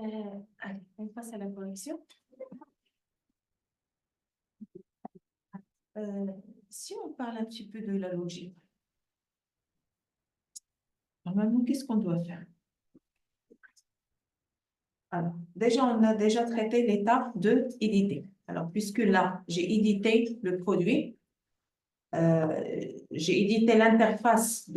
Allez, on passe à la correction. Si on parle un petit peu de la logique, normalement, qu'est-ce qu'on doit faire? Alors, déjà, on a déjà traité l'étape de éditer. Alors, puisque là, j'ai édité le produit, j'ai édité l'interface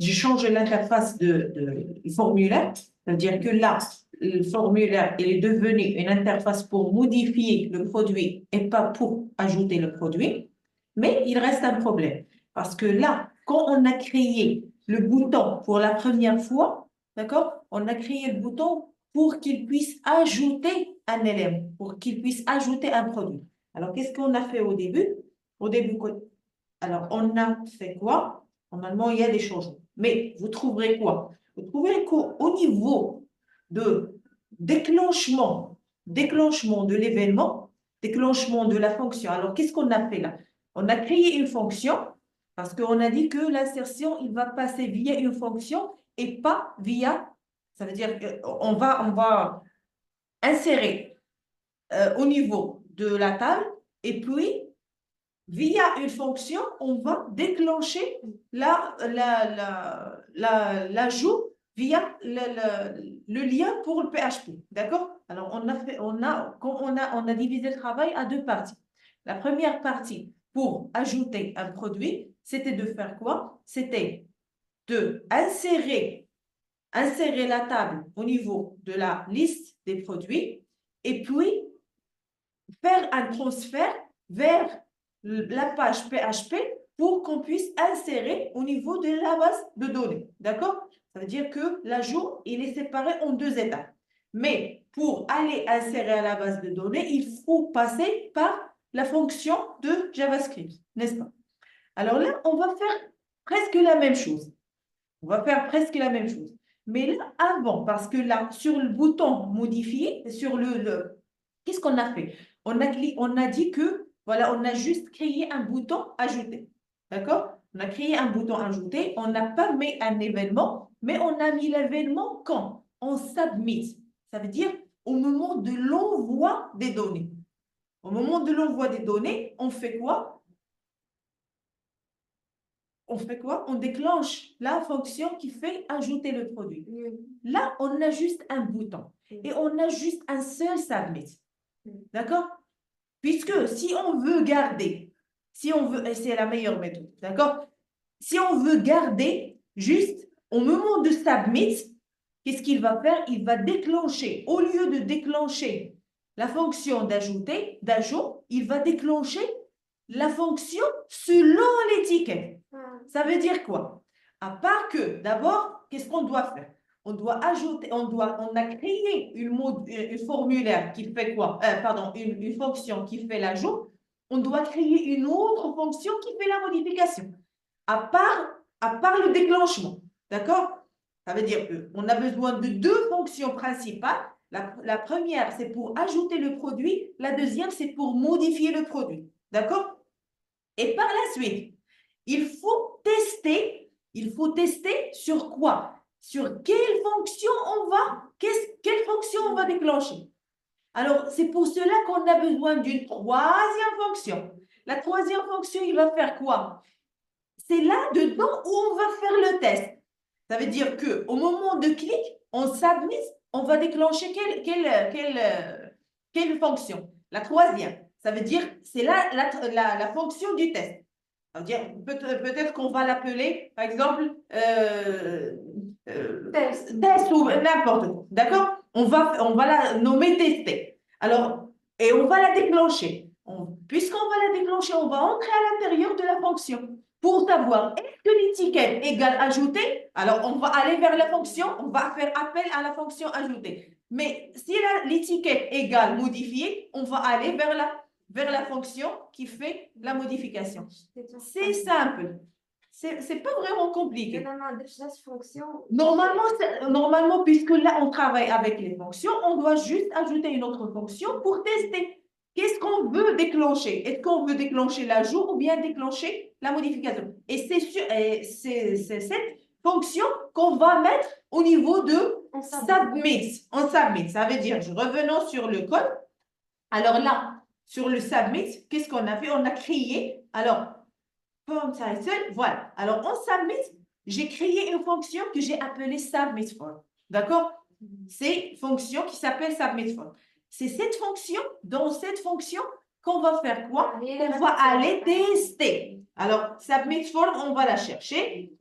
j'ai changé l'interface du formulaire, c'est-à-dire que là, le formulaire, il est devenu une interface pour modifier le produit et pas pour ajouter le produit. Mais il reste un problème, parce que là, quand on a créé le bouton pour la première fois, d'accord, on a créé le bouton pour qu'il puisse ajouter un élément, pour qu'il puisse ajouter un produit. Alors, qu'est-ce qu'on a fait au début? Au début, alors, on a fait quoi? Normalement, il y a des changements. Mais vous trouverez quoi? Vous trouverez qu'au niveau de déclenchement de l'événement, déclenchement de la fonction. Alors, qu'est-ce qu'on a fait là? On a créé une fonction parce qu'on a dit que l'insertion, il va passer via une fonction et pas via, ça veut dire qu'on va insérer au niveau de la table et puis via une fonction, on va déclencher l'ajout via le lien pour le PHP. D'accord? Alors, on a divisé le travail à deux parties. La première partie, pour ajouter un produit, c'était de faire quoi? C'était de insérer la table au niveau de la liste des produits et puis faire un transfert vers la page PHP pour qu'on puisse insérer au niveau de la base de données. D'accord? Ça veut dire que l'ajout, il est séparé en deux étapes. Mais pour aller insérer à la base de données, il faut passer par la fonction de JavaScript, n'est-ce pas? Alors là, on va faire presque la même chose. On va faire presque la même chose. Mais là, avant, parce que là, sur le bouton modifier, sur qu'est-ce qu'on a fait? On a dit que, voilà, on a juste créé un bouton ajouter. D'accord? On a créé un bouton ajouter, on n'a pas mis un événement, mais on a mis l'événement quand? On submit. Ça veut dire au moment de l'envoi des données. Au moment de l'envoi des données, on fait quoi? On fait quoi? On déclenche la fonction qui fait ajouter le produit. Là, on a juste un bouton et on a juste un seul submit. D'accord? Puisque si on veut garder, et c'est la meilleure méthode, d'accord? Si on veut garder juste au moment de submit, qu'est-ce qu'il va faire? Il va déclencher, au lieu de déclencher la fonction d'ajout, il va déclencher la fonction selon l'étiquette. Ça veut dire quoi? À part que, d'abord, qu'est-ce qu'on doit faire? On doit ajouter, on a créé une formulaire qui fait quoi? Une fonction qui fait l'ajout. On doit créer une autre fonction qui fait la modification. À part le déclenchement. D'accord? Ça veut dire qu'on a besoin de deux fonctions principales. La première, c'est pour ajouter le produit. La deuxième, c'est pour modifier le produit. D'accord? Et par la suite, il faut tester sur quoi? Sur quelle fonction quelle fonction on va déclencher? Alors, c'est pour cela qu'on a besoin d'une troisième fonction. La troisième fonction, il va faire quoi? C'est là-dedans où on va faire le test. Ça veut dire qu'au moment de clic, on submit, on va déclencher quelle fonction? La troisième. Ça veut dire c'est là la fonction du test. Ça veut dire peut-être qu'on va l'appeler, par exemple, test ou n'importe quoi. D'accord? On va la nommer tester. Alors, et on va la déclencher. Puisqu'on va la déclencher, on va entrer à l'intérieur de la fonction pour savoir est-ce que l'étiquette égale ajouter. Alors, on va aller vers la fonction, on va faire appel à la fonction ajouter. Mais si l'étiquette égale modifier, on va aller vers la fonction qui fait la modification. C'est simple. C'est pas vraiment compliqué. Normalement, puisque là, on travaille avec les fonctions, on doit juste ajouter une autre fonction pour tester. Qu'est-ce qu'on veut déclencher? Est-ce qu'on veut déclencher l'ajout ou bien déclencher la modification? Et c'est cette fonction qu'on va mettre au niveau de On submit. On submit, ça veut dire, revenons sur le code. Alors là, sur le submit, qu'est-ce qu'on a fait? On a créé, alors, form title, voilà. Alors, en submit, j'ai créé une fonction que j'ai appelée submit form. D'accord? C'est une fonction qui s'appelle submit form. C'est cette fonction, dans cette fonction, qu'on va faire quoi? On va aller tester. Alors, submit form, on va la chercher.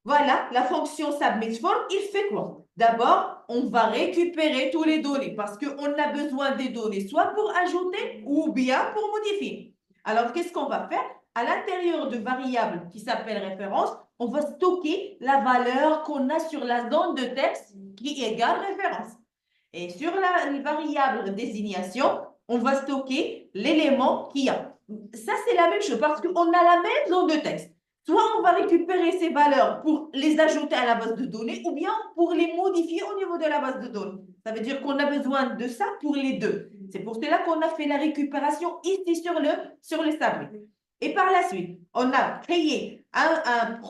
Voilà, la fonction submit form, il fait quoi? D'abord, on va récupérer tous les données parce qu'on a besoin des données soit pour ajouter ou bien pour modifier. Alors, qu'est-ce qu'on va faire? À l'intérieur de variables qui s'appelle référence, on va stocker la valeur qu'on a sur la zone de texte qui égale référence. Et sur la variable désignation, on va stocker l'élément qu'il y a. Ça, c'est la même chose parce qu'on a la même zone de texte. Soit on va récupérer ces valeurs pour les ajouter à la base de données ou bien pour les modifier au niveau de la base de données. Ça veut dire qu'on a besoin de ça pour les deux. C'est pour cela qu'on a fait la récupération ici sur le submit. Et par la suite, on a créé un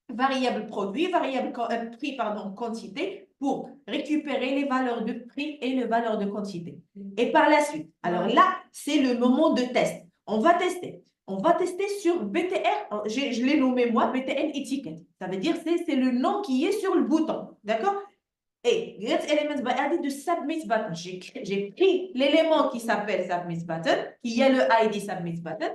variable produit, variable prix, pardon, quantité, pour récupérer les valeurs de prix et les valeurs de quantité. Et par la suite, alors là, c'est le moment de test. On va tester. On va tester sur BTR, je l'ai nommé moi, BTN Etiquette. Ça veut dire c'est le nom qui est sur le bouton. D'accord? Et get elements by added de submit button. J'ai pris l'élément qui s'appelle submit button, qui a le ID submit button.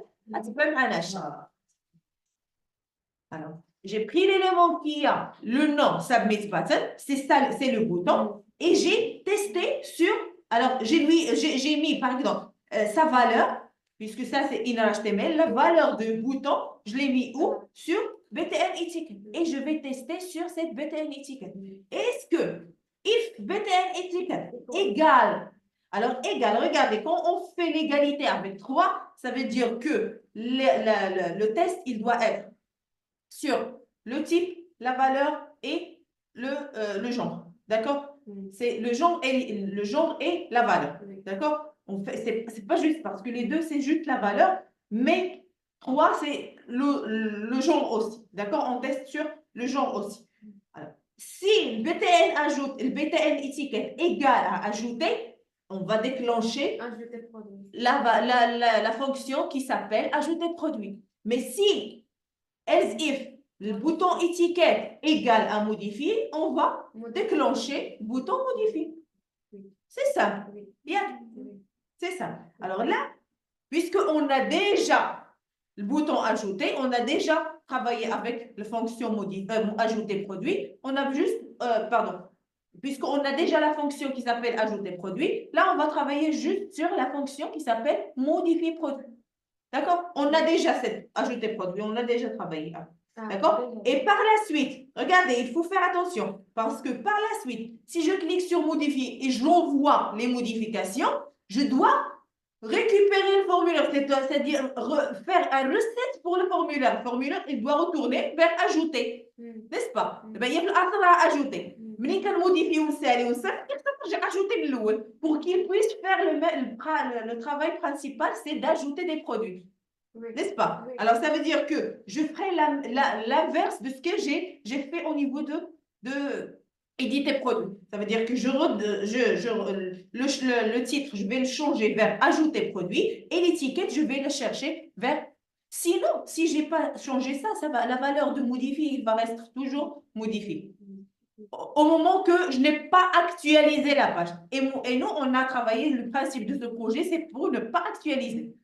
Alors, j'ai pris l'élément qui a le nom submit button, c'est le bouton, et j'ai testé sur, alors j'ai mis par exemple sa valeur, puisque ça c'est inner HTML, la valeur de bouton, je l'ai mis où? Sur BTN etiquette. Et je vais tester sur cette BTN etiquette. Est-ce que if BTN etiquette égale, alors égal, regardez, quand on fait l'égalité avec 3, ça veut dire que le test, il doit être sur le type, la valeur et le genre. D'accord? C'est le genre et la valeur. D'accord? C'est pas juste parce que les deux, c'est juste la valeur, mais 3, c'est le genre aussi. D'accord? On teste sur le genre aussi. Alors, si le BTN ajoute, le BTN étiquette égale à ajouter, on va déclencher la fonction qui s'appelle ajouter produit. Mais si else if le bouton étiquette égale à modifier, on va déclencher bouton modifier. C'est ça. Bien. C'est ça. Alors là, puisqu'on a déjà le bouton ajouter, on a déjà travaillé avec la fonction ajouter produit, on a juste, pardon, puisqu'on a déjà la fonction qui s'appelle ajouter produit, là, on va travailler juste sur la fonction qui s'appelle modifier produit. D'accord? On a déjà cette ajouter produit, on a déjà travaillé. D'accord? Et par la suite, regardez, il faut faire attention parce que par la suite, si je clique sur modifier et je l'envoie les modifications, je dois récupérer le formulaire, c'est-à-dire faire un reset pour le formulaire. Le formulaire, il doit retourner vers ajouter, n'est-ce pas? Il y a à ajouter. Mais quand modifier ou j'ai ajouté le pour qu'il puisse faire le travail principal, c'est d'ajouter des produits. N'est-ce pas? Oui. Alors, ça veut dire que je ferai l'inverse de ce que j'ai fait au niveau de éditer produit. Ça veut dire que le titre, je vais le changer vers ajouter produit et l'étiquette, je vais le chercher vers. Sinon, si je n'ai pas changé ça, la valeur de modifier, il va rester toujours modifié. Au moment que je n'ai pas actualisé la page. Et nous, on a travaillé le principe de ce projet, c'est pour ne pas actualiser.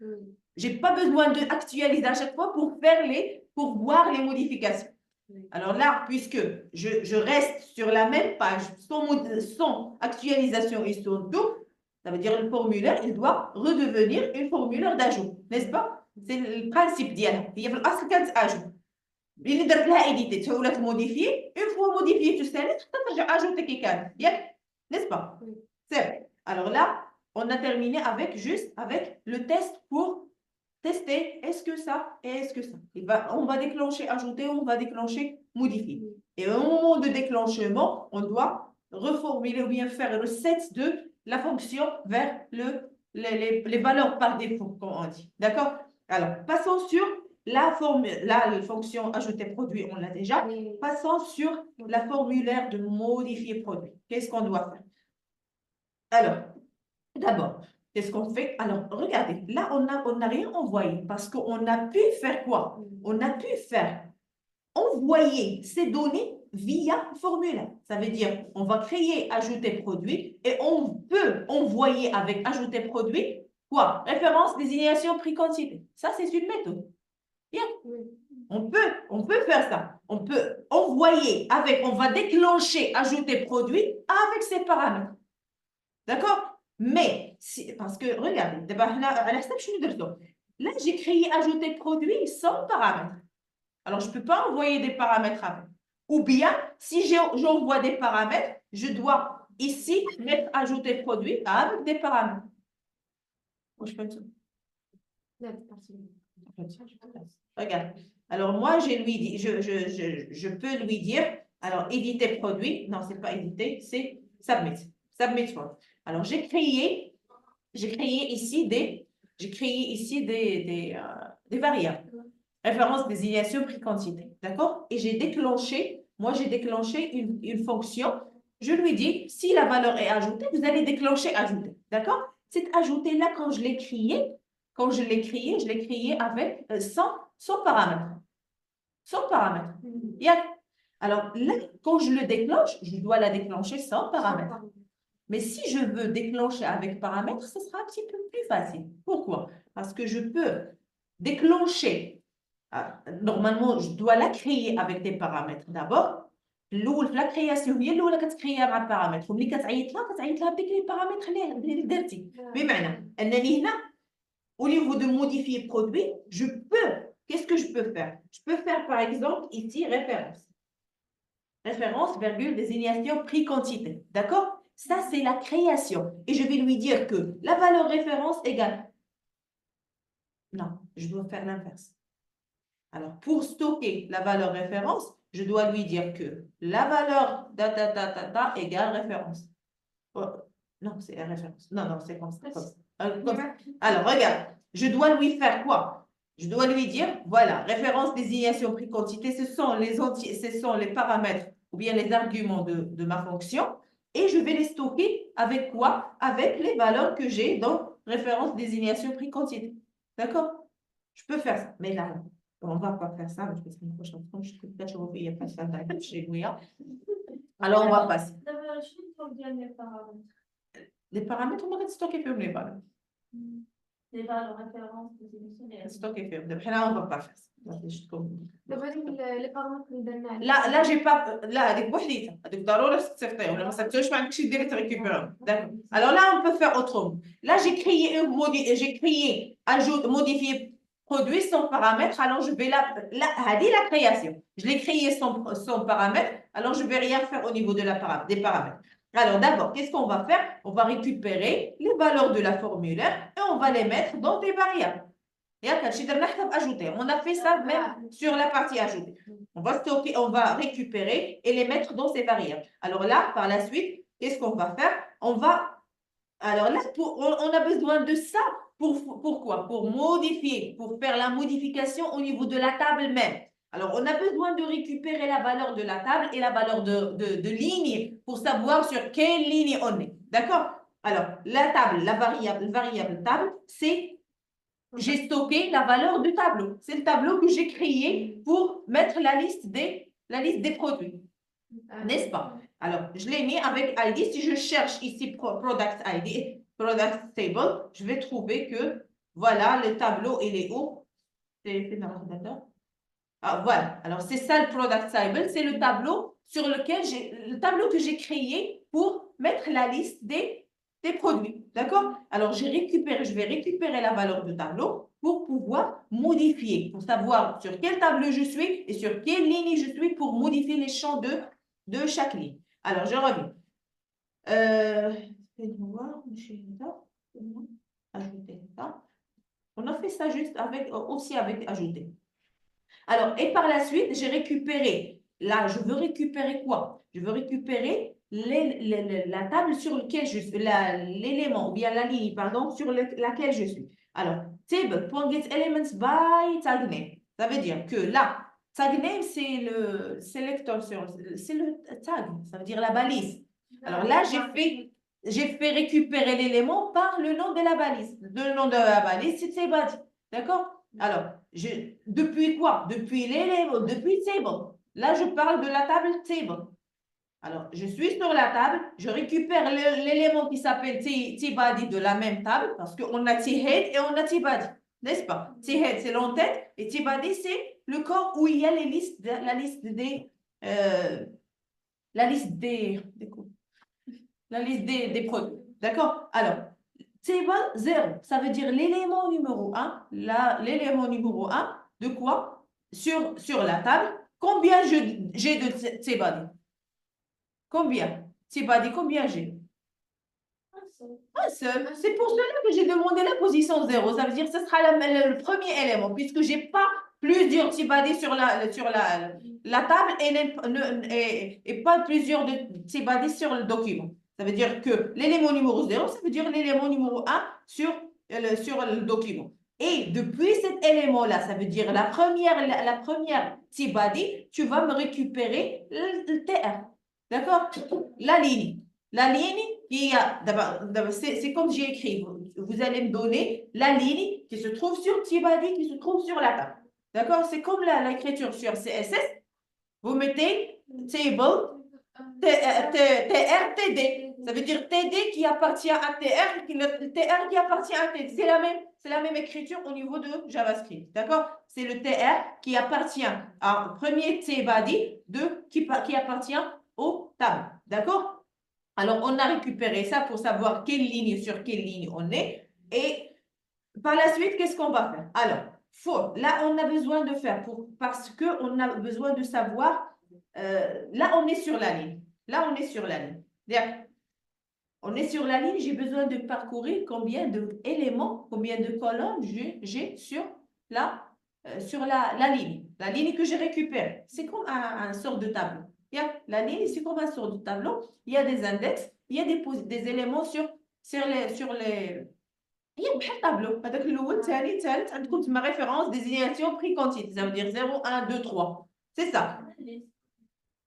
Je n'ai pas besoin d'actualiser à chaque fois pour voir les modifications. Alors là, puisque je reste sur la même page sans actualisation et sans tout, ça veut dire le formulaire, il doit redevenir un formulaire d'ajout, n'est-ce pas? C'est le principe d'IA. Il y a le ajout. اللي درت لها éditer تولات modifier une fois modifié tu sais ترجع ajouter quelqu'un bien n'est-ce pas? C'est bon. Alors là on a terminé avec le test pour tester est-ce que ça et est-ce que ça. On va déclencher ajouter, on va déclencher modifier. Et au moment de déclenchement, on doit reformuler ou bien faire le set de la fonction vers les valeurs par défaut, comme on dit. D'accord? Alors, passons sur la fonction ajouter produit, on l'a déjà. Passons sur la formulaire de modifier produit. Qu'est-ce qu'on doit faire? Alors, d'abord, qu'est-ce qu'on fait? Alors, regardez, là, on n'a rien envoyé parce qu'on a pu faire quoi? On a pu faire envoyer ces données via formulaire. Ça veut dire, on va créer ajouter produit et on peut envoyer avec ajouter produit quoi? Référence, désignation, prix, quantité. Ça, c'est une méthode. Bien. On peut faire ça. On peut envoyer avec, on va déclencher ajouter produit avec ces paramètres. D'accord? Mais, parce que, regardez, là, j'ai créé ajouter produit sans paramètres. Alors, je ne peux pas envoyer des paramètres avec. Ou bien, si j'envoie des paramètres, je dois ici mettre ajouter produit avec des paramètres. Je peux Regarde. Alors, moi, je peux lui dire, alors, éditer produit. Non, ce n'est pas éditer, c'est submit. Submit form. Alors, j'ai créé ici des variables. Référence, désignation, prix, quantité. D'accord? Et j'ai déclenché une fonction. Je lui dis, si la valeur est ajoutée, vous allez déclencher ajouter. D'accord? Cette ajoutée-là, quand je l'ai créée, je l'ai créée avec sans paramètres. Sans paramètres. Alors là, quand je le déclenche, je dois la déclencher sans paramètres. Mais si je veux déclencher avec paramètres, ce sera un petit peu plus facile. Pourquoi? Parce que je peux déclencher. Normalement, je dois la créer avec des paramètres d'abord. La création هي الاولى كتكريها مع البارامتر وملي كتعيط لها بديك لي بارامتر اللي درتي بمعنى انني هنا au niveau de modifier produit qu'est-ce que je peux faire? Je peux faire par exemple ici référence virgule désignation prix quantité, d'accord? Ça c'est la création et je vais lui dire que la valeur référence égale non, je dois faire l'inverse. Alors, pour stocker la valeur référence, je dois lui dire que la valeur data égale référence. Oh, non, c'est la référence. Non, c'est comme ça. Alors, regarde, je dois lui faire quoi? Je dois lui dire, voilà, référence, désignation, prix, quantité, ce sont les paramètres ou bien les arguments de ma fonction et je vais les stocker avec quoi? Avec les valeurs que j'ai dans référence, désignation, prix, quantité. D'accord? Je peux faire ça, mais là, on ne va pas faire ça, parce que c'est une prochaine fois, je peux peut-être revenir pas ça chez Louia. Alors, on va passer. Les paramètres, on va stocker les valeurs. Les valeurs références, stocker là, on ne va pas faire ça. les paramètres là j'ai pas là avec وحديتها هذيك ضروري تصيفطيهم ولا ما صيفطوش ما عندكش ديري تريكوبيرهم d'accord alors là on peut faire autrement là j'ai créé modifier produit sans paramètre alors je vais là la création je l'ai créé sans paramètre alors je vais rien faire au niveau de des paramètres alors d'abord qu'est-ce qu'on va faire on va récupérer les valeurs de la formulaire et on va les mettre dans des variables. On a fait ça même sur la partie ajoutée. On va stocker, on va récupérer et les mettre dans ces variables. Alors là, par la suite, qu'est-ce qu'on va faire? Alors là, on a besoin de ça. Pourquoi? Pour modifier, pour faire la modification au niveau de la table même. Alors, on a besoin de récupérer la valeur de la table et la valeur de ligne pour savoir sur quelle ligne on est. D'accord? Alors, la table, la variable table, c'est j'ai stocké la valeur du tableau. C'est le tableau que j'ai créé pour mettre la liste des produits. N'est-ce pas? Alors, je l'ai mis avec ID. Si je cherche ici Product ID, Product Table, je vais trouver que, voilà, le tableau, il est où? C'est dans l'ordinateur. Ah, voilà. Alors, c'est ça le Product Table. C'est le tableau que j'ai créé pour mettre la liste des produits. D'accord? Alors, je vais récupérer la valeur du tableau pour pouvoir modifier, pour savoir sur quel tableau je suis et sur quelle ligne je suis pour modifier les champs de chaque ligne. Alors, je reviens. Ajouter ça. On a fait ça juste aussi avec ajouter. Alors, et par la suite, j'ai récupéré. Là, je veux récupérer quoi? Je veux récupérer la table sur laquelle je suis, l'élément, ou bien la ligne, pardon, sur laquelle je suis. Alors, table.getElements by tag name. Ça veut dire que là, tag name, c'est le selector, c'est le tag, ça veut dire la balise. Alors là, j'ai fait récupérer l'élément par le nom de la balise. Le nom de la balise, c'est table. D'accord? Alors, depuis quoi? Depuis l'élément, depuis table. Là, je parle de la table table. Alors, je suis sur la table, je récupère l'élément qui s'appelle T-body de la même table parce qu'on a T-head et on a T-body, n'est-ce pas? T-head, c'est l'entête et T-body, c'est le corps où il y a la liste des produits. D'accord? Alors, table 0, ça veut dire l'élément numéro 1. L'élément numéro 1 de quoi? Sur la table. Combien j'ai de T-body? Combien? T-body, combien j'ai? Un seul. C'est pour cela que j'ai demandé la position 0. Ça veut dire que ce sera le premier élément, puisque je n'ai pas plusieurs T-body sur la table et pas plusieurs T-body sur le document. Ça veut dire que l'élément numéro 0, ça veut dire l'élément numéro 1 sur le document. Et depuis cet élément-là, ça veut dire la première T-body, tu vas me récupérer le TR. D'accord? La ligne. La ligne, c'est comme j'ai écrit. Vous allez me donner la ligne qui se trouve sur T-body, qui se trouve sur la table. D'accord? C'est comme l'écriture sur CSS. Vous mettez table, TR, TD. Ça veut dire TD qui appartient à TR, le TR qui appartient à TD. C'est la même écriture au niveau de JavaScript. D'accord? C'est le TR qui appartient au premier T-body qui appartient aux tables. D'accord? Alors, on a récupéré ça pour savoir sur quelle ligne on est. Et par la suite, qu'est-ce qu'on va faire? Alors, là, on a besoin de faire, parce qu'on a besoin de savoir, là, on est sur la ligne. Là, on est sur la ligne. On est sur la ligne, j'ai besoin de parcourir combien d'éléments, combien de colonnes j'ai sur la ligne. La ligne que j'ai récupérée. C'est comme un sort de tableau. La ligne, c'est comme un sort de tableau. Il y a des index, il y a des éléments sur les هي بحال طابلو هذاك الاول الثاني الثالث عندكم تما référence désignation prix quantité ça veut dire 0 1 2 3 c'est ça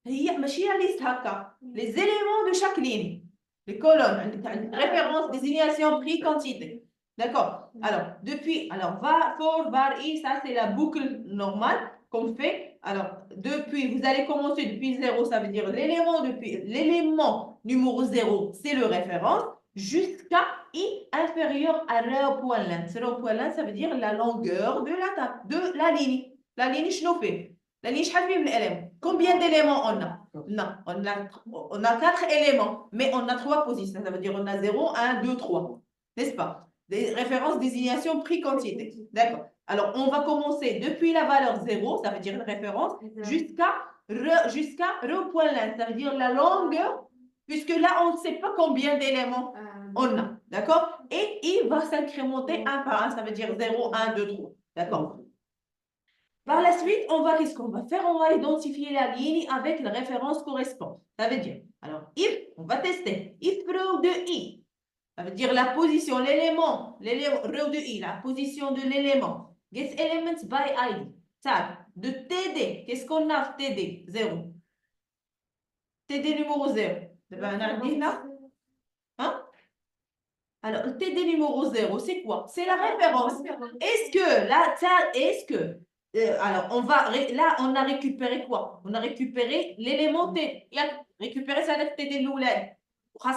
هي ماشي la liste هكا les éléments de chaque ligne les colonnes عندك référence désignation prix quantité d'accord alors for var i ça c'est la boucle normale qu'on fait alors vous allez commencer depuis 0 ça veut dire l'élément numéro 0 c'est le référence jusqu'à i inférieur à rho.length. Rho.length, ça veut dire la longueur de la ligne. La ligne, je l'ai fait. La ligne, combien d'éléments on a? Non, on a 4 éléments, mais on a 3 positions. Ça veut dire on a 0, 1, 2, 3. N'est-ce pas? Des références, désignation, prix, quantité. D'accord. Alors, on va commencer depuis la valeur 0, ça veut dire une référence, jusqu'à rho.length, ça veut dire la longueur, puisque là, on ne sait pas combien d'éléments on a. D'accord? Et il va s'incrémenter un par un, ça veut dire 0, 1, 2, 3. D'accord? Par la suite, qu'est-ce qu'on va faire? On va identifier la ligne avec la référence correspondante. Ça veut dire, alors, on va tester. If row de i, ça veut dire la position, l'élément, row de i, la position de l'élément. Get elements by id. Ça, de TD, qu'est-ce qu'on a TD? 0. TD numéro 0. Hein? Alors, le TD numéro 0, c'est quoi? C'est la référence. Alors, on a récupéré quoi? On a récupéré l'élément T. Il a récupéré ça avec TD l'ouled. Ça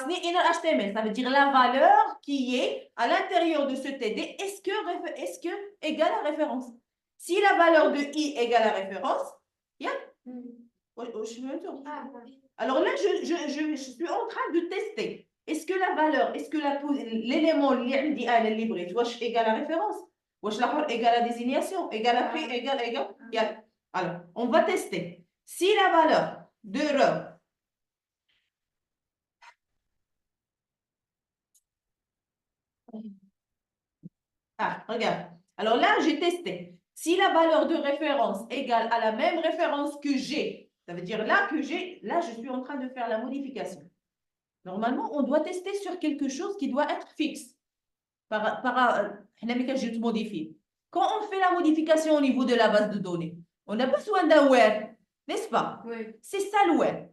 veut dire la valeur qui est à l'intérieur de ce TD. Est-ce que égale à référence? Si la valeur de I égale à référence, alors là, je suis en train de tester. Est-ce que l'élément libre est égal à référence? Ou égal à désignation? Égal à prix? Égal? Alors, on va tester. Si la valeur de row regarde. Alors là, j'ai testé. Si la valeur de référence égale à la même référence que j'ai, ça veut dire là, je suis en train de faire la modification. Normalement, on doit tester sur quelque chose qui doit être fixe. Je te modifie. Quand on fait la modification au niveau de la base de données, on a besoin d'un where, n'est-ce pas? Oui. C'est ça le where.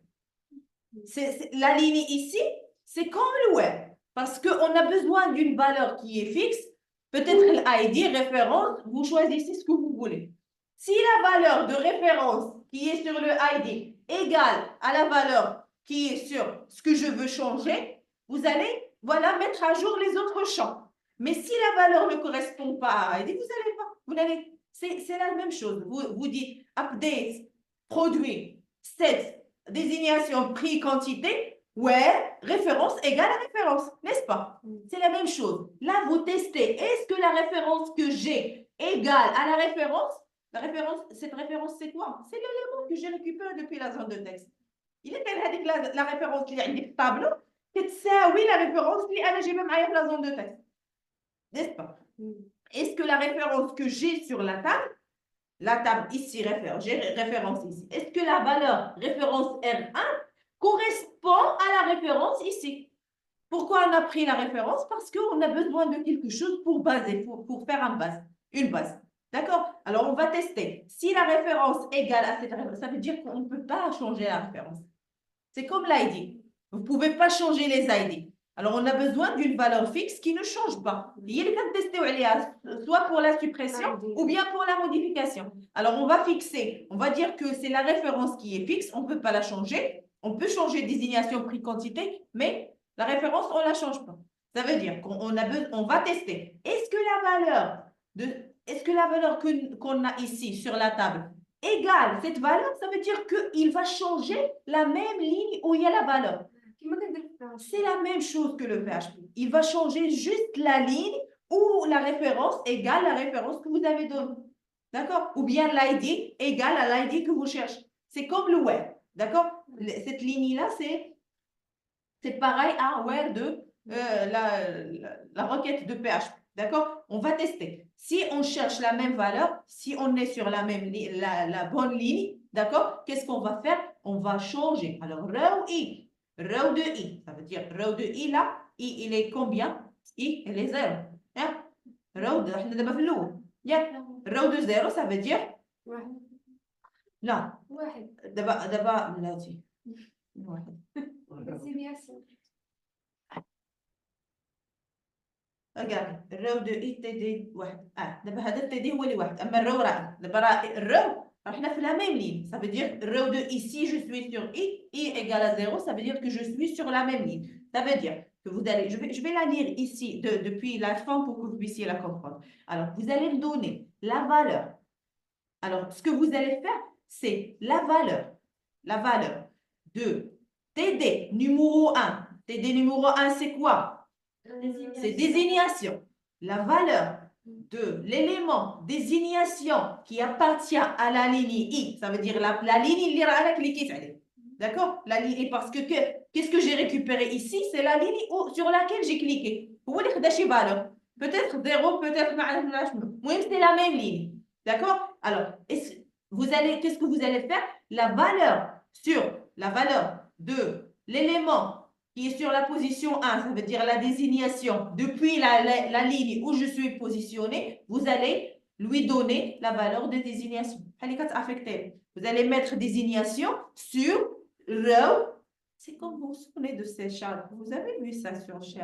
La ligne ici, c'est comme le where. Parce qu'on a besoin d'une valeur qui est fixe. Peut-être l'ID, référence, vous choisissez ce que vous voulez. Si la valeur de référence qui est sur le ID égale à la valeur qui est sur ce que je veux changer, vous allez, voilà, mettre à jour les autres champs. Mais si la valeur ne correspond pas à ID, vous n'allez pas. C'est la même chose. Vous dites update, produit, set, désignation, prix, quantité, where, référence égale à référence, n'est-ce pas? C'est la même chose. Là, vous testez, est-ce que la référence que j'ai égale à la référence? Cette référence, c'est quoi? C'est l'élément que j'ai récupéré depuis la zone de texte. Il est la référence qui est dans le tableau, oui, la référence qui est dans la zone de texte. N'est-ce pas? Est-ce que la référence que j'ai sur la table ici, j'ai référence ici, est-ce que la valeur référence R1 correspond à la référence ici? Pourquoi on a pris la référence? Parce qu'on a besoin de quelque chose pour baser, pour faire une base. D'accord? Alors, on va tester. Si la référence égale à cette référence, ça veut dire qu'on ne peut pas changer la référence. C'est comme l'ID. Vous ne pouvez pas changer les ID. Alors, on a besoin d'une valeur fixe qui ne change pas. Il y a tester soit pour la suppression ou bien pour la modification. Alors, on va fixer. On va dire que c'est la référence qui est fixe. On ne peut pas la changer. On peut changer désignation, prix, quantité, mais la référence, on ne la change pas. Ça veut dire qu'on va tester. Est-ce que la valeur qu'on a ici sur la table égale cette valeur, ça veut dire qu'il va changer la même ligne où il y a la valeur. C'est la même chose que le PHP. Il va changer juste la ligne où la référence égale la référence que vous avez donnée. D'accord? Ou bien l'ID égale à l'ID que vous cherchez. C'est comme le where. D'accord? Cette ligne-là, c'est pareil à where de la requête de PHP. D'accord? On va tester. Si on cherche la même valeur, si on est sur la bonne ligne, d'accord? Qu'est-ce qu'on va faire? On va changer. Alors, row I. Row de I. Ça veut dire row de I là. I, il est combien? I, il est 0. Hein? Row de, احنا دابا في الأول. Row de 0, ça veut dire? لا. دابا بلاتي. واحد. regarde الرو دو اي تي دي واحد دابا هذا التي دي هو اللي واحد اما الرو راه دابا راه الرو حنا في la même ligne ça veut dire الرو دو ici je suis sur i égale à 0 ça veut dire que je suis sur la même ligne ça veut dire que vous allez je vais la lire ici depuis la fin pour que vous puissiez la comprendre alors vous allez me donner la valeur alors ce que vous allez faire c'est la valeur de TD numéro 1 TD numéro 1 c'est quoi? C'est désignation. La valeur de l'élément désignation qui appartient à la ligne I, ça veut dire la ligne il ira à cliquer. D'accord? La ligne, parce que qu'est-ce que j'ai récupéré ici? C'est la ligne sur laquelle j'ai cliqué. Vous voulez que j'ai valeur? Peut-être 0, peut-être c'est la même ligne. D'accord? Alors, qu'est-ce que vous allez faire? La valeur de l'élément qui est sur la position 1, ça veut dire la désignation, depuis la ligne où je suis positionné, vous allez lui donner la valeur de désignation. Vous allez mettre désignation sur row. C'est comme vous vous souvenez de C#. Vous avez vu ça sur C#,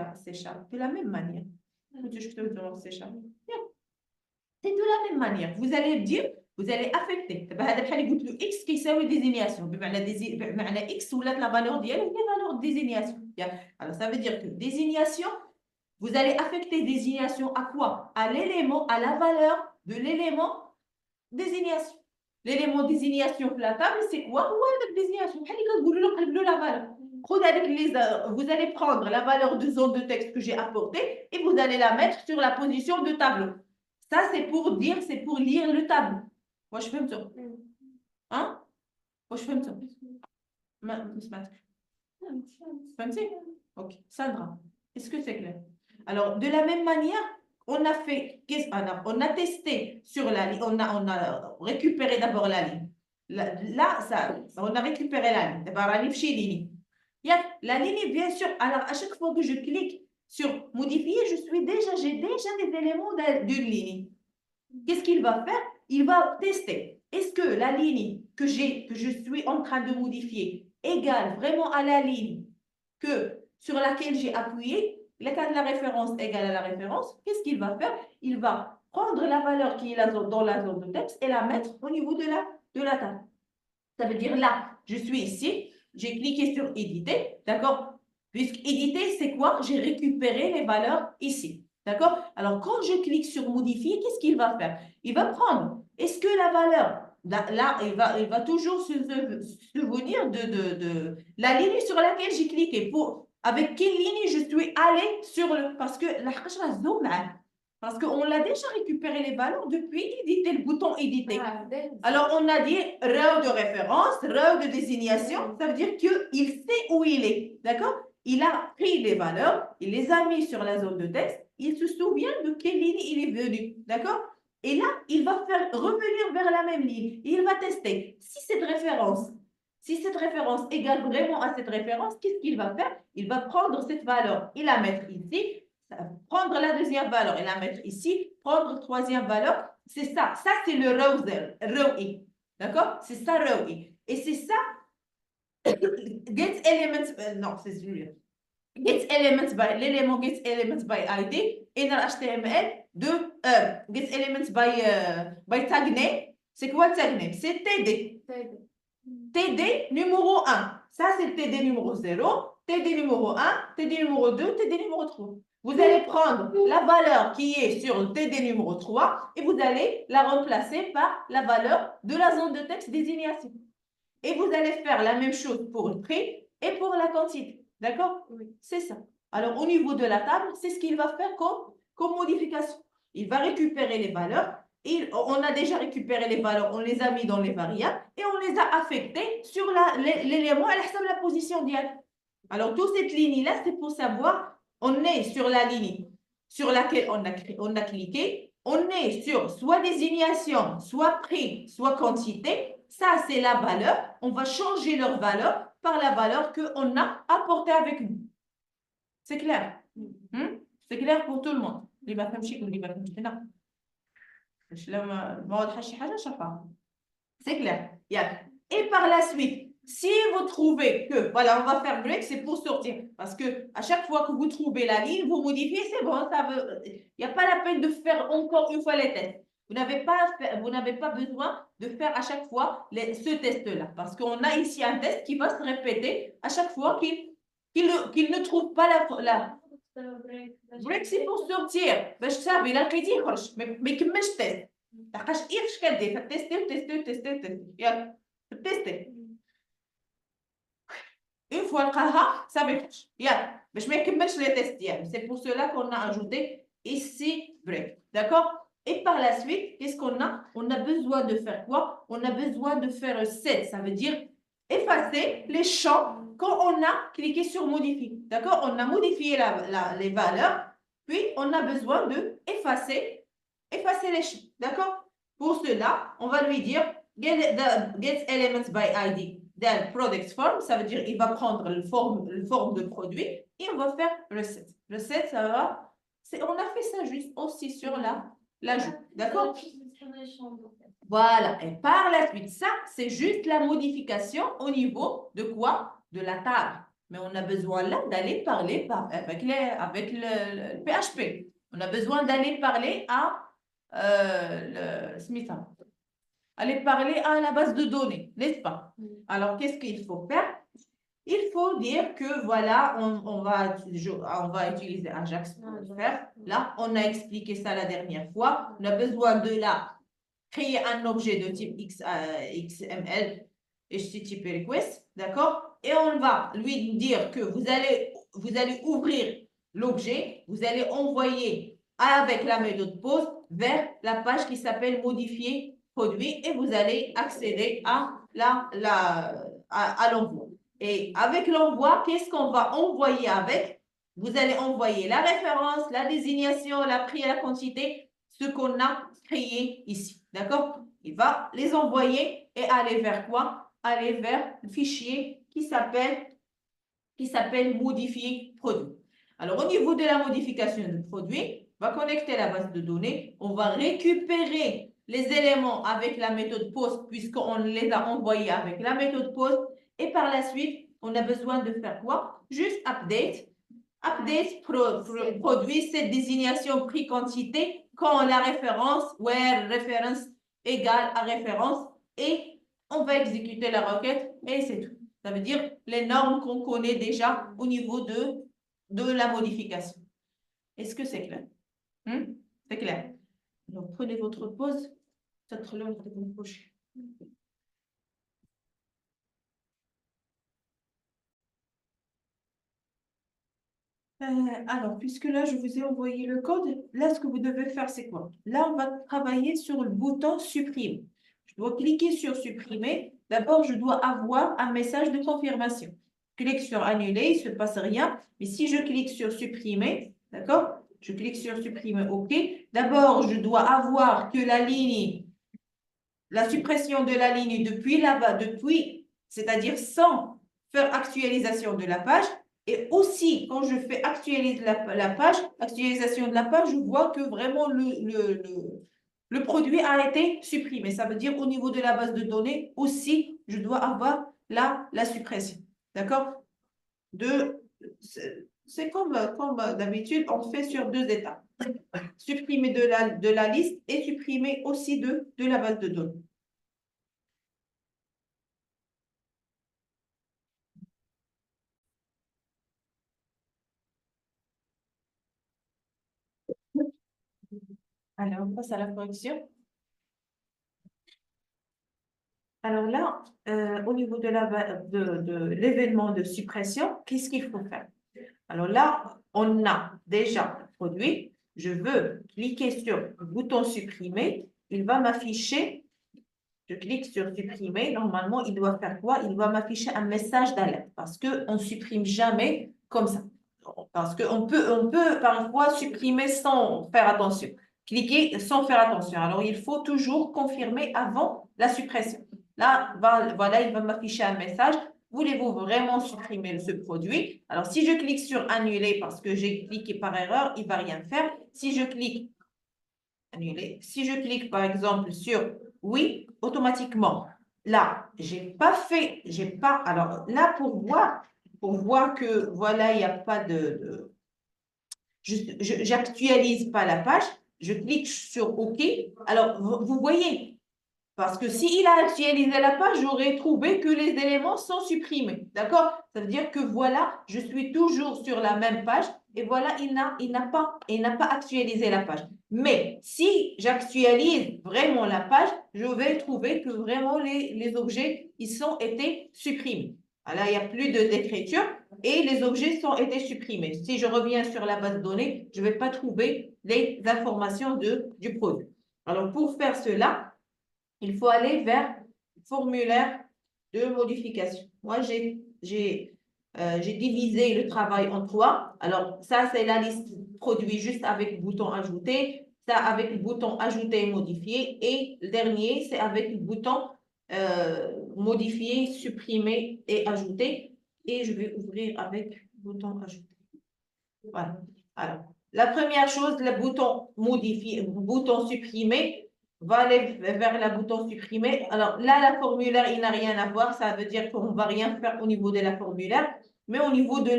de la même manière. C'est de la même manière. Vous allez dire, vous allez affecter. X qui est désignation. X ou la valeur d'elle, la valeur de désignation. Alors, ça veut dire que désignation, vous allez affecter désignation à quoi? À l'élément, à la valeur de l'élément désignation. L'élément désignation la table, c'est quoi? Ouais, la désignation. La valeur. Vous allez prendre la valeur de zone de texte que j'ai apportée et vous allez la mettre sur la position de tableau. Ça, c'est pour lire le tableau. Moi, je fais ça. Hein? Moi, je fais ça. Ok, Sandra, est-ce que c'est clair? Alors, de la même manière, on a testé sur la ligne, on a récupéré d'abord la ligne. Là, on a récupéré la ligne. D'abord, la ligne. La ligne, bien sûr, alors à chaque fois que je clique sur modifier, j'ai déjà des éléments d'une ligne. Qu'est-ce qu'il va faire? Il va tester. Est-ce que la ligne que je suis en train de modifier égale vraiment à la ligne sur laquelle j'ai appuyé? La référence égale à la référence. Qu'est-ce qu'il va faire? Il va prendre la valeur qui est dans la zone de texte et la mettre au niveau de la table. Ça veut dire là, je suis ici, j'ai cliqué sur éditer, d'accord? Puisque éditer, c'est quoi? J'ai récupéré les valeurs ici, d'accord? Alors, quand je clique sur modifier, qu'est-ce qu'il va faire? Il va prendre, est-ce que la valeur, là il va toujours se souvenir de la ligne sur laquelle j'ai cliqué, avec quelle ligne je suis allée sur parce que la zone, parce qu'on l'a déjà récupéré les valeurs depuis éditer, le bouton éditer. Alors, on a dit row de référence, row de désignation, ça veut dire qu'il sait où il est, d'accord? Il a pris les valeurs, il les a mis sur la zone de texte, il se souvient de quelle ligne il est venu, d'accord? Et là, il va faire revenir vers la même ligne. Et il va tester si cette référence égale vraiment à cette référence, qu'est-ce qu'il va faire? Il va prendre cette valeur et la mettre ici, prendre la deuxième valeur et la mettre ici, prendre la troisième valeur. C'est ça. Ça, c'est le row E. D'accord? C'est ça, row E. Et c'est ça, get elements, non, c'est celui-là. Get elements by, l'élément get elements by ID, et dans HTML, get elements by tag name. C'est quoi tag name? C'est TD. TD numéro 1. Ça, c'est le TD numéro 0, TD numéro 1, TD numéro 2, TD numéro 3. Vous allez prendre la valeur qui est sur le TD numéro 3 et vous allez la remplacer par la valeur de la zone de texte désignation. Et vous allez faire la même chose pour le prix et pour la quantité. D'accord? Oui. C'est ça. Alors, au niveau de la table, c'est ce qu'il va faire comme modification. Il va récupérer les valeurs. On a déjà récupéré les valeurs, on les a mis dans les variables et on les a affectées sur l'élément à la position d'IA. Alors, toute cette ligne-là, c'est pour savoir, on est sur la ligne sur laquelle on a cliqué, on est sur soit désignation, soit prix, soit quantité. Ça, c'est la valeur. On va changer leur valeur par la valeur qu'on a apportée avec nous. C'est clair? C'est clair pour tout le monde. C'est clair. Et par la suite, si vous trouvez que, voilà, on va faire break, c'est pour sortir. Parce que à chaque fois que vous trouvez la ligne, vous modifiez, c'est bon, il n'y a pas la peine de faire encore une fois les tests. Vous n'avez pas besoin de faire à chaque fois ce test-là. Parce qu'on a ici un test qui va se répéter à chaque fois qu'il ne trouve pas la break, c'est pour sortir. باش صافي لا لقيتيه يخرج ما يكملش تيست. لحقاش ايش كدير تيستي ياك تيستي une fois لقاها صافي يخرج ياك باش ما يكملش لي تيست ديالو. C'est pour cela qu'on a ajouté ici break. D'accord? Et par la suite, qu'est-ce qu'on a? On a besoin de faire quoi? On a besoin de faire set. Ça veut dire effacer les champs quand on a cliqué sur modifier. D'accord? On a modifié les valeurs, puis on a besoin de effacer les champs. D'accord? Pour cela, on va lui dire get elements by ID then product form. Ça veut dire il va prendre le forme de produit et on va faire reset. Reset, ça va. On a fait ça juste aussi sur l'ajout. D'accord? Voilà. Et par la suite, ça, c'est juste la modification au niveau de quoi? De la table. Mais on a besoin là d'aller parler avec le PHP. On a besoin d'aller parler à aller parler à la base de données, n'est-ce pas? Alors, qu'est-ce qu'il faut faire? Il faut dire que voilà, on va utiliser Ajax pour le faire. Là, on a expliqué ça la dernière fois. On a besoin de là créer un objet de type XML, HTTP request, d'accord? Et on va lui dire que vous allez ouvrir l'objet, vous allez envoyer avec la méthode POST vers la page qui s'appelle modifier produit et vous allez accéder à l'envoi. Et avec l'envoi, qu'est-ce qu'on va envoyer avec? Vous allez envoyer la référence, la désignation, la prix et la quantité, ce qu'on a créé ici. D'accord? Il va les envoyer et aller vers quoi? Aller vers le fichier qui s'appelle modifier produit. Alors, au niveau de la modification de produit, va connecter la base de données, on va récupérer les éléments avec la méthode POST puisqu'on les a envoyés avec la méthode POST et par la suite, on a besoin de faire quoi? Juste update. Update produit cette désignation prix-quantité quand la référence, where référence égale à référence et on va exécuter la requête et c'est tout. Ça veut dire les normes qu'on connaît déjà au niveau de la modification. Est-ce que c'est clair? C'est clair. Donc, prenez votre pause. Peut-être l'heure de vous coucher. Alors, puisque là, je vous ai envoyé le code, là, ce que vous devez faire, c'est quoi? Là, on va travailler sur le bouton supprimer. Je dois cliquer sur supprimer. D'abord, je dois avoir un message de confirmation. Je clique sur annuler, il ne se passe rien. Mais si je clique sur supprimer, d'accord? Je clique sur supprimer, OK. D'abord, je dois avoir que la suppression de la ligne depuis là-bas, c'est-à-dire sans faire actualisation de la page. Et aussi, quand je fais actualiser la page, actualisation de la page, je vois que vraiment le produit a été supprimé. Ça veut dire au niveau de la base de données, aussi, je dois avoir la suppression. D'accord? C'est comme d'habitude, on fait sur 2 étapes. Supprimer de la liste et supprimer aussi de la base de données. Alors, on passe à la correction. Alors là, au niveau de l'événement de suppression, qu'est-ce qu'il faut faire? Alors là, on a déjà produit. Je veux cliquer sur le bouton supprimer. Il va m'afficher. Je clique sur supprimer. Normalement, il doit faire quoi? Il va m'afficher un message d'alerte parce qu'on ne supprime jamais comme ça. Parce qu'on peut parfois supprimer sans faire attention. Cliquer sans faire attention. Alors, il faut toujours confirmer avant la suppression. Là, voilà, il va m'afficher un message. Voulez-vous vraiment supprimer ce produit? Alors, si je clique sur annuler parce que j'ai cliqué par erreur, il ne va rien faire. Si je clique annuler, si je clique par exemple sur oui, automatiquement, là, alors là, pour voir que voilà, il n'y a pas j'actualise pas la page, je clique sur OK. Alors, vous voyez, parce que s'il a actualisé la page, j'aurais trouvé que les éléments sont supprimés. D'accord? Ça veut dire que voilà, je suis toujours sur la même page et voilà, il n'a pas actualisé la page. Mais si j'actualise vraiment la page, je vais trouver que vraiment les objets, ils ont été supprimés. Là, il n'y a plus d'écriture et les objets ont été supprimés. Si je reviens sur la base de données, je ne vais pas trouver les informations du produit. Alors, pour faire cela, il faut aller vers le formulaire de modification. Moi, j'ai divisé le travail en 3. Alors, ça, c'est la liste produit juste avec le bouton ajouter. Ça, avec le bouton ajouter et modifier. Et le dernier, c'est avec le bouton modifier, supprimer et ajouter. Et je vais ouvrir avec le bouton ajouter. Voilà. Alors, la première chose, le bouton modifier, bouton supprimer, va aller vers le bouton supprimer. Alors là, la formulaire, il n'a rien à voir. Ça veut dire qu'on ne va rien faire au niveau de la formulaire. Mais au niveau de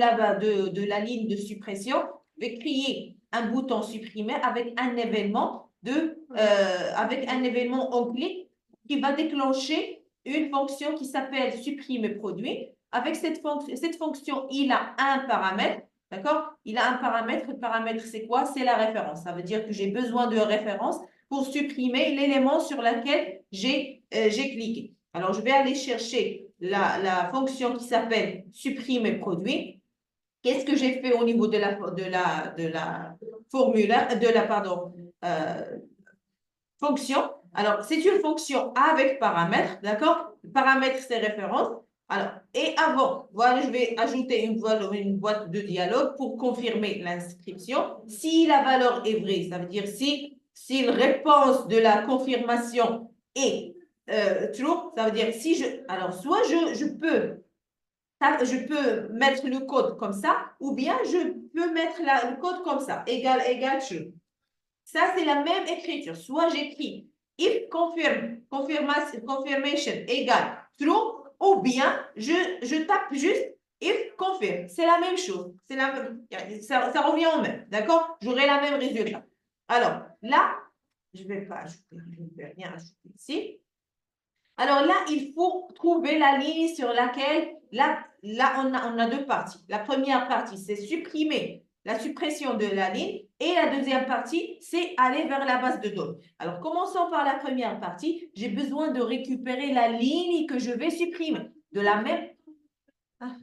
la ligne de suppression, je vais créer un bouton supprimer avec un événement en clic qui va déclencher une fonction qui s'appelle supprimer produit. Avec cette fonction, il a un paramètre. D'accord? Il a un paramètre. Le paramètre, c'est quoi? C'est la référence. Ça veut dire que j'ai besoin de référence pour supprimer l'élément sur lequel j'ai cliqué. Alors, je vais aller chercher la fonction qui s'appelle supprimer produit. Qu'est-ce que j'ai fait au niveau de la formulaire, fonction? Alors, c'est une fonction avec paramètre, d'accord? Le paramètre, c'est référence. Alors, et avant, voilà, je vais ajouter une boîte de dialogue pour confirmer l'inscription. Si la valeur est vraie, ça veut dire si la réponse de la confirmation est true, ça veut dire si alors, soit je peux mettre le code comme ça, ou bien je peux mettre le code comme ça, égal true. Ça, c'est la même écriture. Soit j'écris if confirmation égale true, ou bien je tape juste if confirm. C'est la même chose. Ça revient au même. D'accord? J'aurai la même résultat. Alors, là, je ne vais pas ajouter, je ne vais rien ajouter ici. Alors là, il faut trouver la ligne sur laquelle, là on a deux parties. La première partie, c'est supprimer la suppression de la ligne. Et la deuxième partie, c'est aller vers la base de données. Alors, commençons par la première partie. J'ai besoin de récupérer la ligne que je vais supprimer. De la même... Ah.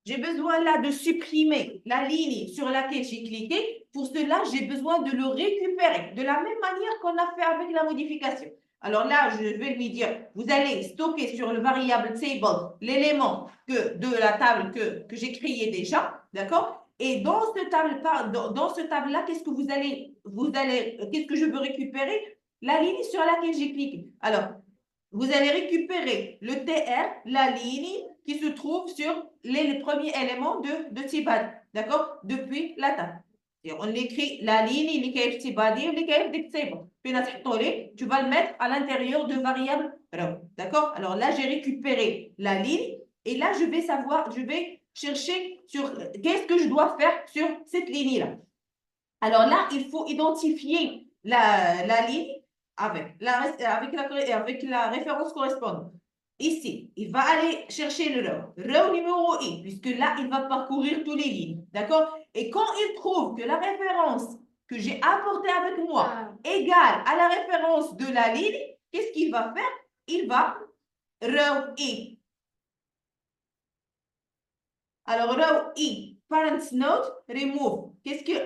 J'ai besoin là de supprimer la ligne sur laquelle j'ai cliqué. Pour cela, j'ai besoin de le récupérer de la même manière qu'on a fait avec la modification. Alors là, je vais lui dire, vous allez stocker sur le variable table l'élément de la table que j'ai créé déjà, d'accord? Et dans ce table-là, qu'est-ce que qu'est-ce que je veux récupérer? La ligne sur laquelle j'ai cliqué. Alors, vous allez récupérer le TR, la ligne qui se trouve sur les premiers éléments de Tibad, d'accord? Depuis la table. Et on écrit la ligne, اللي Tibadi, tu vas le mettre à l'intérieur de variable row, d'accord? Alors là, j'ai récupéré la ligne et là, je vais chercher sur qu'est-ce que je dois faire sur cette ligne-là. Alors là, il faut identifier la ligne avec la référence correspondante. Ici, il va aller chercher le row numéro I, puisque là, il va parcourir toutes les lignes. D'accord? Et quand il trouve que la référence que j'ai apportée avec moi égale à la référence de la ligne, qu'est-ce qu'il va faire? Il va row I. Alors, row I, parent node, remove.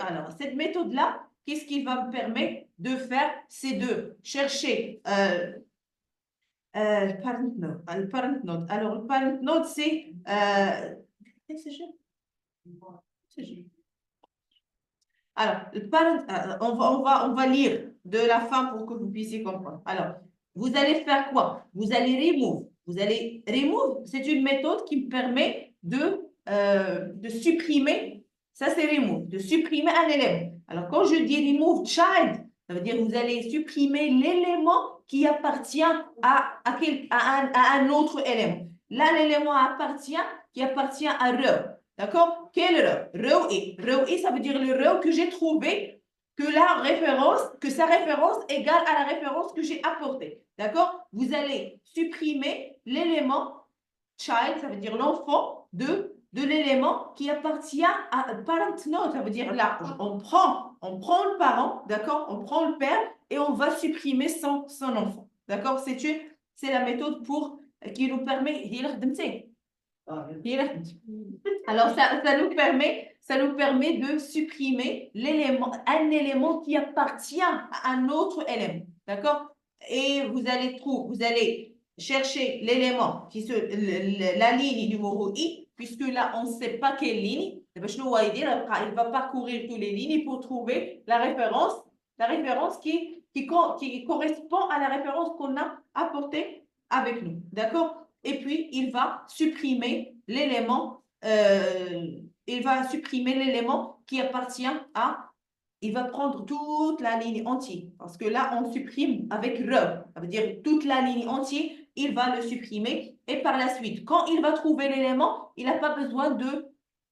Alors, cette méthode-là, qu'est-ce qui va me permettre de faire? C'est de chercher le parent node. Le parent node. Alors, le parent node, c'est... Alors, le parent, on va lire de la fin pour que vous puissiez comprendre. Alors, vous allez faire quoi? Vous allez remove. Remove, c'est une méthode qui me permet de supprimer, ça c'est remove, de supprimer un élément. Alors, quand je dis remove child, ça veut dire que vous allez supprimer l'élément qui appartient à un autre élément. Là, l'élément qui appartient à row. D'accord? Quel row? Row I. Row I, ça veut dire le row que j'ai trouvé, que sa référence égale à la référence que j'ai apportée. D'accord? Vous allez supprimer l'élément child, ça veut dire l'enfant de l'élément qui appartient à parent node. Ça veut dire là, on prend le parent, d'accord? On prend le père et on va supprimer son enfant. D'accord? C'est la méthode qui nous permet. Alors, ça nous permet de supprimer un élément qui appartient à un autre élément. D'accord? Et vous allez chercher l'élément la ligne numéro I, puisque là, on ne sait pas quelle ligne. Il va parcourir toutes les lignes pour trouver la référence qui correspond à la référence qu'on a apportée avec nous. D'accord? Et puis, il va supprimer l'élément qui appartient à... Il va prendre toute la ligne entière. Parce que là, on supprime avec row. Ça veut dire toute la ligne entière, il va le supprimer. Et par la suite, quand il va trouver l'élément, il n'a pas besoin de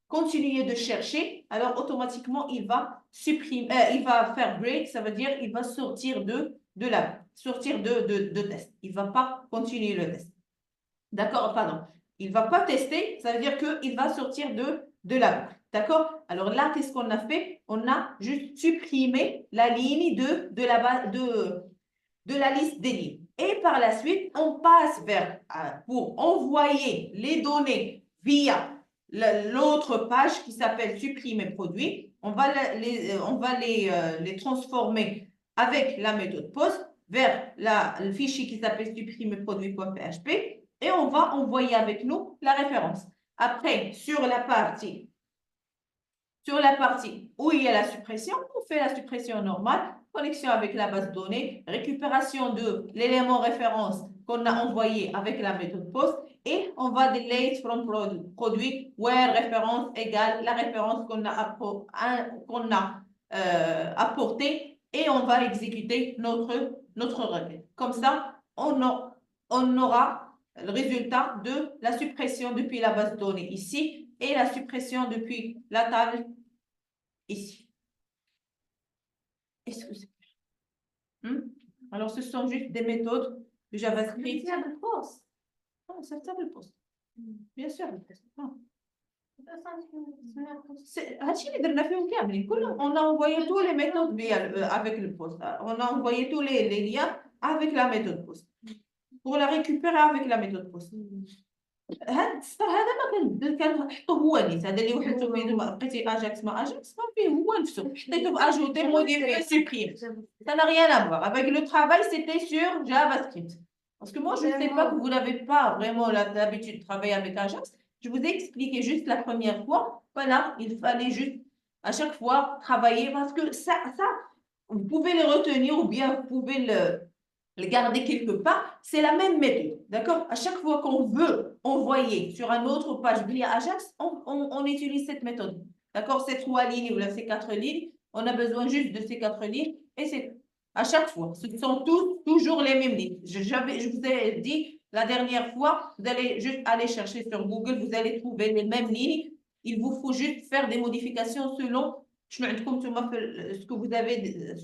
continuer de chercher. Alors, automatiquement, il va faire break. Ça veut dire il va sortir de test. Il ne va pas continuer le test. D'accord, pardon. Il ne va pas tester, ça veut dire qu'il va sortir de la boucle. D'accord? Alors là, qu'est-ce qu'on a fait? On a juste supprimé la ligne de la liste des lignes. Et par la suite, on passe pour envoyer les données via l'autre page qui s'appelle supprimer produit. On va les transformer avec la méthode post vers le fichier qui s'appelle supprimer produit.php. Et on va envoyer avec nous la référence. Après, sur la partie où il y a la suppression, on fait la suppression normale, connexion avec la base de données, récupération de l'élément référence qu'on a envoyé avec la méthode POST et on va delete from produit where référence égale la référence qu'on a apportée et on va exécuter notre requête. Comme ça, on aura le résultat de la suppression depuis la base de données ici et la suppression depuis la table ici. Est-ce que c'est clair? Alors, ce sont juste des méthodes de JavaScript. Non, c'est ça le poste. Bien sûr. Non. On a envoyé tous les méthodes avec le poste. On a envoyé tous les liens avec la méthode poste. Pour la récupérer avec la méthode poste. هذا كان حطوه هو نيت هذا اللي وحدته فيه لقيتي اجاكس ما فيه هو نفسه حطيته في اجوتي موديفي سوبريم ça n'a rien à voir avec le travail c'était sur JavaScript parce que moi je ne sais pas que vous n'avez pas vraiment l'habitude de travailler avec Ajax je vous ai expliqué juste la première fois voilà il fallait juste à chaque fois travailler parce que ça vous pouvez le retenir ou bien vous pouvez le garder quelque part, c'est la même méthode, d'accord? À chaque fois qu'on veut envoyer sur une autre page via Ajax, on utilise cette méthode, d'accord? Ces 3 lignes ou ces 4 lignes, on a besoin juste de ces 4 lignes et c'est à chaque fois. Ce sont toujours les mêmes lignes. Je vous ai dit la dernière fois, vous allez juste aller chercher sur Google, vous allez trouver les mêmes lignes. Il vous faut juste faire des modifications selon ce que vous avez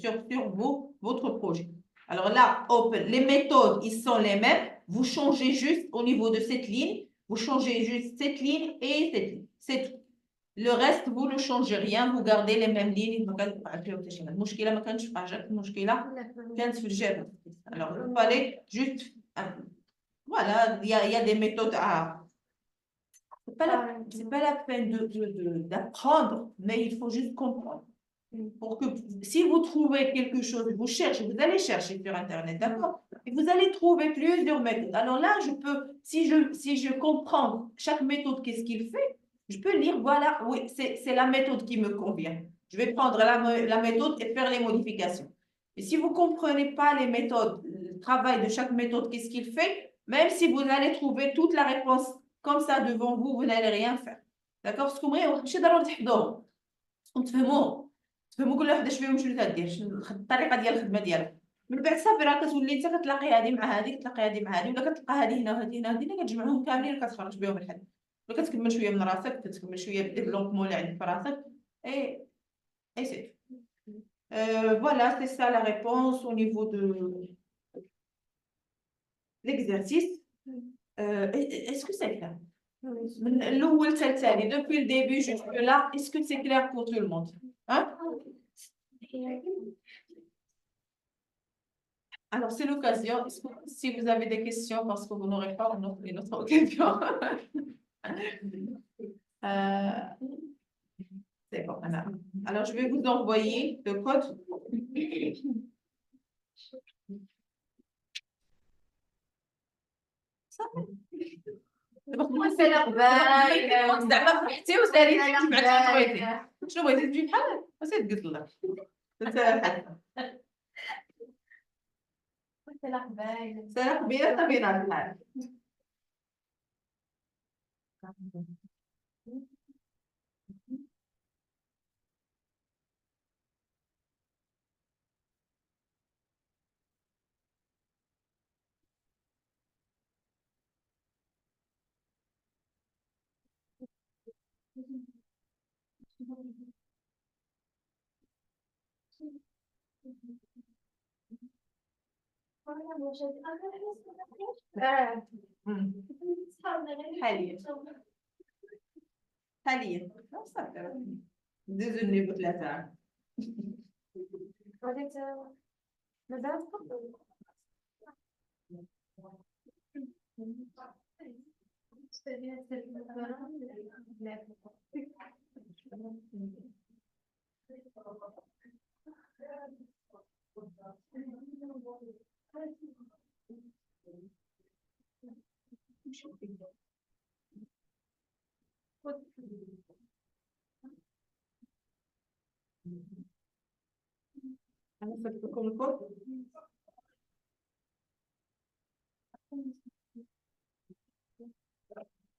sur votre projet. Alors là, les méthodes, ils sont les mêmes. Vous changez juste au niveau de cette ligne. Vous changez juste cette ligne et cette ligne. C'est tout. Le reste, vous ne changez rien. Vous gardez les mêmes lignes. Alors, il fallait juste... Voilà, il y a des méthodes à... C'est pas la peine d'apprendre, mais il faut juste comprendre. Pour que si vous trouvez quelque chose, vous cherchez, vous allez chercher sur Internet, d'accord? Et vous allez trouver plusieurs méthodes. Alors là, je peux, si je comprends chaque méthode, qu'est-ce qu'il fait, je peux lire, voilà, oui, c'est la méthode qui me convient. Je vais prendre la méthode et faire les modifications. Et si vous ne comprenez pas les méthodes, le travail de chaque méthode, qu'est-ce qu'il fait, même si vous allez trouver toute la réponse comme ça devant vous, vous n'allez rien faire. D'accord? Parce que moi, je suis dans le تحضروا. تفهموا كل واحد اش فيهم شنو كدير شنو الطريقه ديال الخدمه ديالها من بعد صافي راه كتولي انت كتلاقي هذه مع هذه كتلاقي هذه مع هذه ولا كتلقى هذه هنا وهذه هنا وهذه هنا كتجمعهم كاملين وكتخرج بهم الحل ولا كتكمل شويه من راسك كتكمل شويه بالديفلوبمون اللي عندك في راسك اي سي voilà c'est ça la réponse au niveau de l'exercice est-ce que c'est clair من الاول حتى الثاني depuis le début jusque là est-ce que c'est clair pour tout le monde hein Alors, c'est l'occasion. Si vous avez des questions, parce que vous n'aurez pas une autre occasion. C'est bon. Alors, je vais vous envoyer le code. Ça c'est la veille. زعما فرحتي وساليتي جمعتي بغيتي شنو بغيتي تجي بحال وسيت قلت لك سلاح باين سلاح بينا تبينا الحال حاليا ديزوني بثلاثة أنا سأكتب لكم الكود